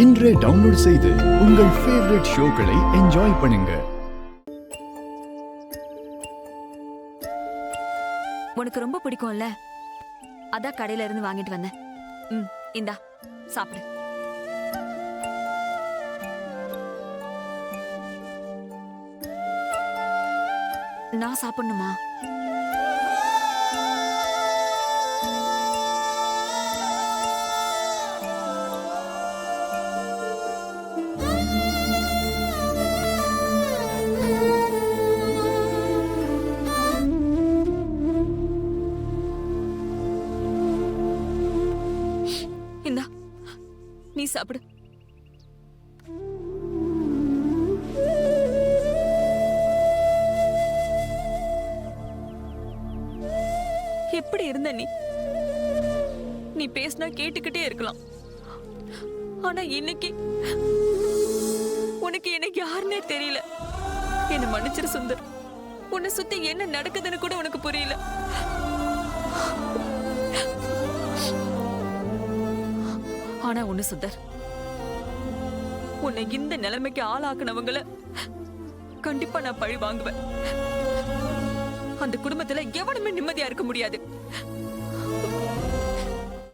இன்றே டவுன்லோட் செய்து உங்கள் ஃபேவரட் ஷோக்களை என்ஜாய் பண்ணுங்க. உனக்கு ரொம்ப பிடிக்கும்ல, அதான் கடையில இருந்து வாங்கிட்டு வந்தேன். இந்தா சாப்பிடு. நான் சாப்பிடணுமா? இந்தா நீ சாப்பிடு. எப்படி இருந்த நீ பேசினா கேட்டுக்கிட்டே இருக்கலாம். ஆனா இன்னைக்கு உனக்கு எனக்கு யாருன்னே தெரியல. என்ன மன்னிச்சிரு சுந்தர். உன்னை சுத்தி என்ன நடக்குதுன்னு கூட உனக்கு புரியல. ஆனா ஒண்ணு சுந்தர், உன்னை இந்த நிலைமைக்கு ஆளாக்குனவங்கள கண்டிப்பா நான் பழி வாங்குவேன். அந்த குடும்பத்துல எவனுமே நிம்மதியா இருக்க முடியாது.